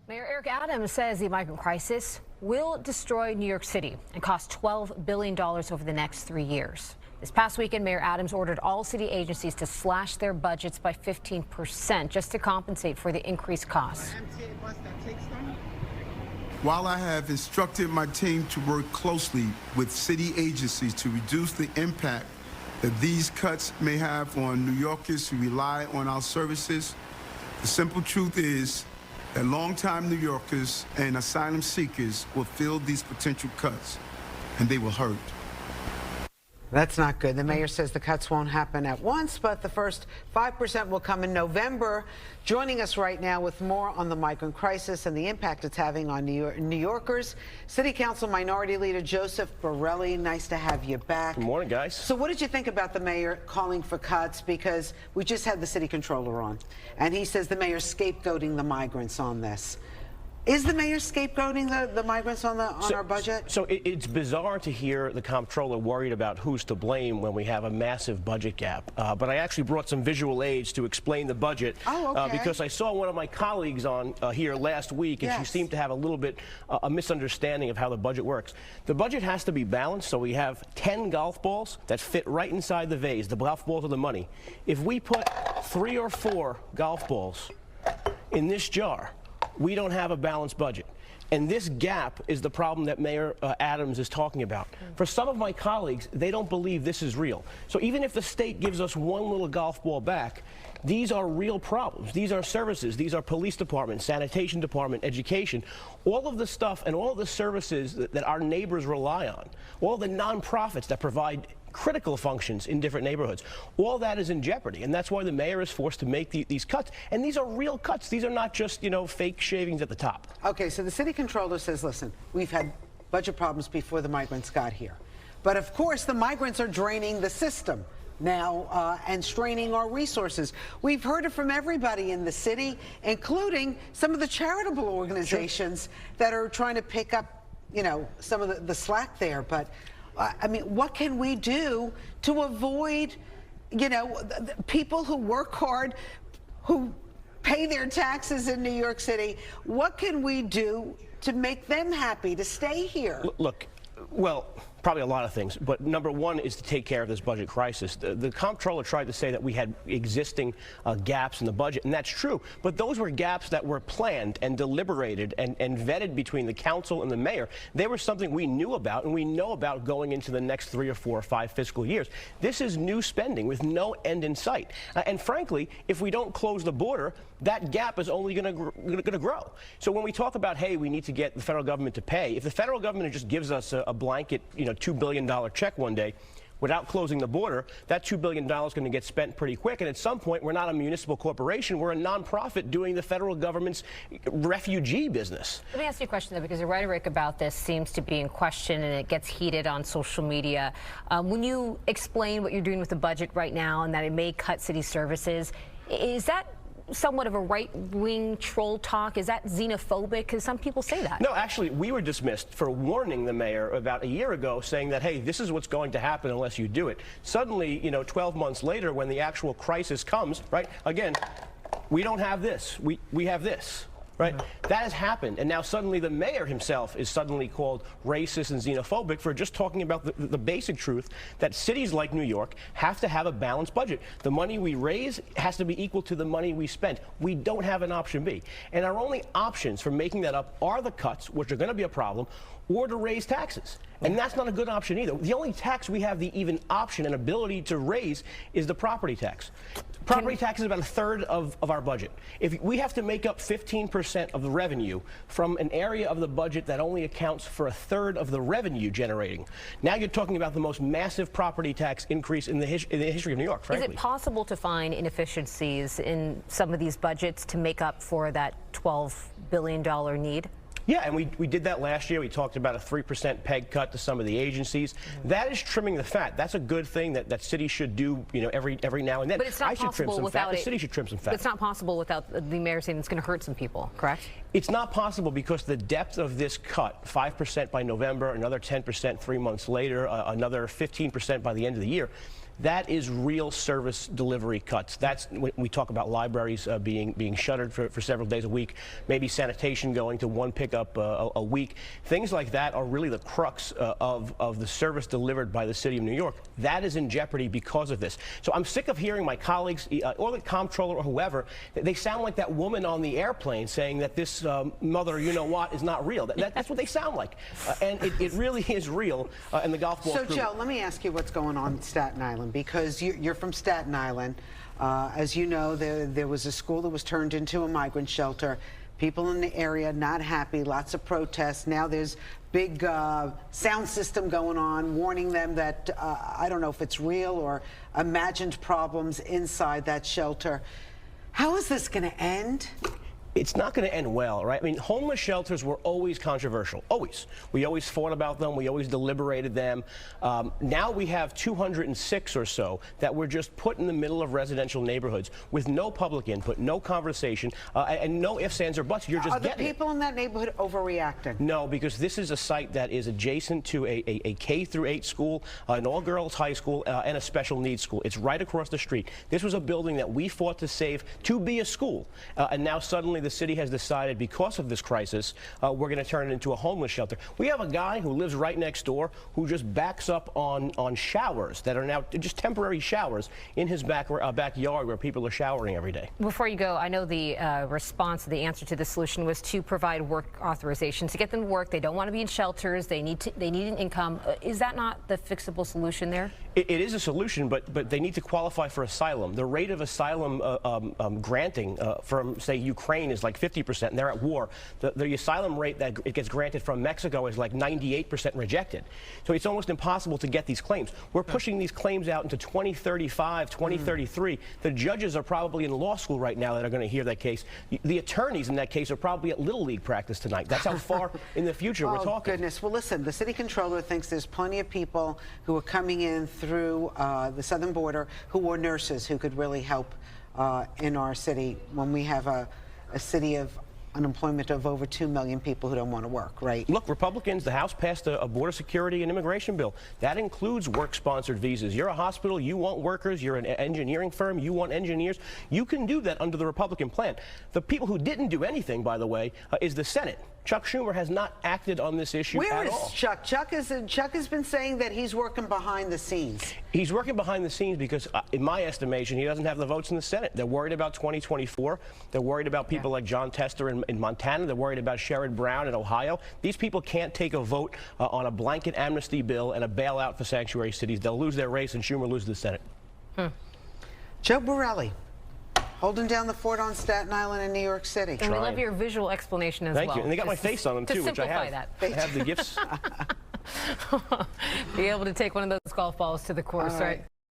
Mayor Eric Adams says the migrant crisis will destroy New York City and cost $12 billion over the next 3 years. This past weekend, Mayor Adams ordered all city agencies to slash their budgets by 15% just to compensate for the increased costs. While I have instructed my team to work closely with city agencies to reduce the impact that these cuts may have on New Yorkers who rely on our services, the simple truth is that longtime New Yorkers and asylum seekers will feel these potential cuts, and they will hurt. That's not good. The mayor says the cuts won't happen at once, but the first 5% will come in November. Joining us right now with more on the migrant crisis and the impact it's having on New Yorkers, City Council Minority Leader Joseph Borelli. Nice to have you back. Good morning, guys. So what did you think about the mayor calling for cuts? Because we just had the city controller on, and he says the mayor's scapegoating the migrants on this. Is the mayor scapegoating the migrants on our budget? So it's bizarre to hear the comptroller worried about who's to blame when we have a massive budget gap. But I actually brought some visual aids to explain the budget. Oh, okay. Because I saw one of my colleagues on here last week, and she seemed to have a little bit a misunderstanding of how the budget works. The budget has to be balanced, so we have 10 golf balls that fit right inside the vase. The golf balls are the money. If we put 3 or 4 golf balls in this jar, we don't have a balanced budget. And this gap is the problem that Mayor Adams is talking about. For some of my colleagues, they don't believe this is real. So even if the state gives us one little golf ball back, these are real problems. These are services. These are police department, sanitation department, education. All of the stuff and all of the services that our neighbors rely on, all the nonprofits that provide critical functions in different neighborhoods. All that is in jeopardy, and that's why the mayor is forced to make these cuts. And these are real cuts. These are not just, fake shavings at the top. Okay, so the city controller says, listen, we've had budget problems before the migrants got here. But of course, the migrants are draining the system now and straining our resources. We've heard it from everybody in the city, including some of the charitable organizations that are trying to pick up, some of the slack there. But I mean, what can we do to avoid, people who work hard, who pay their taxes in New York City? What can we do to make them happy to stay here? Look, well, probably a lot of things, but number one is to take care of this budget crisis. The comptroller tried to say that we had existing gaps in the budget, and that's true, but those were gaps that were planned and deliberated and vetted between the council and the mayor. They were something we knew about and we know about going into the next 3 or 4 or 5 fiscal years. This is new spending with no end in sight. And frankly, if we don't close the border, that gap is only going to grow. So when we talk about, hey, we need to get the federal government to pay, if the federal government just gives us a blanket, $2 billion check one day without closing the border, that $2 billion is going to get spent pretty quick. And at some point, we're not a municipal corporation. We're a nonprofit doing the federal government's refugee business. Let me ask you a question, though, because the rhetoric about this seems to be in question and it gets heated on social media. When you explain what you're doing with the budget right now and that it may cut city services, is that somewhat of a right-wing troll talk? Is that xenophobic? Because some people say that. No, actually, we were dismissed for warning the mayor about a year ago, saying that, hey, this is what's going to happen unless you do it. Suddenly, 12 months later, when the actual crisis comes, right, again, we don't have this. We have this. Right? That has happened, and now suddenly the mayor himself is suddenly called racist and xenophobic for just talking about the basic truth that cities like New York have to have a balanced budget. The money we raise has to be equal to the money we spend. We don't have an option B. And our only options for making that up are the cuts, which are going to be a problem, or to raise taxes. And that's not a good option either. The only tax we have the even option and ability to raise is the property tax. Property tax is about 1/3 of our budget. If we have to make up 15% of the revenue from an area of the budget that only accounts for 1/3 of the revenue generating, now you're talking about the most massive property tax increase in the history of New York, frankly. Is it possible to find inefficiencies in some of these budgets to make up for that $12 billion need? Yeah, and we did that last year. We talked about a 3% peg cut to some of the agencies. That is trimming the fat. That's a good thing that cities should do, every now and then. But it's not possible without the city should trim some fat. But it's not possible without the mayor saying it's going to hurt some people, correct? It's not possible because the depth of this cut, 5% by November, another 10% 3 months later, another 15% by the end of the year, that is real service delivery cuts. That's when we talk about libraries being shuttered for several days a week, maybe sanitation going to one pickup a week. Things like that are really the crux of the service delivered by the city of New York. That is in jeopardy because of this. So I'm sick of hearing my colleagues or the comptroller or whoever, they sound like that woman on the airplane saying that this mother, you know what, is not real. That's what they sound like. And it really is real. And the golf ball. So, Joe, let me ask you what's going on in Staten Island, because you're from Staten Island. As you know, there was a school that was turned into a migrant shelter. People in the area not happy, lots of protests. Now there's big sound system going on, warning them that, I don't know if it's real or imagined problems inside that shelter. How is this going to end? It's not going to end well, right? I mean, homeless shelters were always controversial, always. We always fought about them. We always deliberated them. Now we have 206 or so that were just put in the middle of residential neighborhoods with no public input, no conversation, and no ifs, ands, or buts. You're just getting it. Are the people in that neighborhood overreacting? No, because this is a site that is adjacent to a K-8 school, an all-girls high school, and a special needs school. It's right across the street. This was a building that we fought to save to be a school, and now suddenly the city has decided, because of this crisis, we're going to turn it into a homeless shelter. We have a guy who lives right next door who just backs up on showers that are now just temporary showers in his backyard where people are showering every day. Before you go, I know the response, the answer to the solution was to provide work authorization to get them to work. They don't want to be in shelters. They need an income. Is that not the fixable solution there? It is a solution, but they need to qualify for asylum. The rate of asylum granting from, say, Ukraine is like 50%, and they're at war. The asylum rate that it gets granted from Mexico is like 98% rejected. So it's almost impossible to get these claims. We're pushing these claims out into 2035, 2033. The judges are probably in law school right now that are going to hear that case. The attorneys in that case are probably at Little League practice tonight. That's how far in the future we're talking. Oh, goodness. Well, listen, the city controller thinks there's plenty of people who are coming in through the southern border who are nurses who could really help in our city when we have a city of unemployment of over 2 million people who don't want to work, right? Look, Republicans, the House passed a border security and immigration bill. That includes work-sponsored visas. You're a hospital, you want workers. You're an engineering firm, you want engineers. You can do that under the Republican plan. The people who didn't do anything, by the way, is the Senate. Chuck Schumer has not acted on this issue at all. Where is Chuck? Chuck has been saying that he's working behind the scenes. He's working behind the scenes because, in my estimation, he doesn't have the votes in the Senate. They're worried about 2024. They're worried about people like John Tester in Montana. They're worried about Sherrod Brown in Ohio. These people can't take a vote on a blanket amnesty bill and a bailout for sanctuary cities. They'll lose their race, and Schumer loses the Senate. Joe Borelli, holding down the fort on Staten Island in New York City. And we love your visual explanation as well. Thank you. And they got my face on them, too, which I have. That. I have the gifts. Be able to take one of those golf balls to the course, right?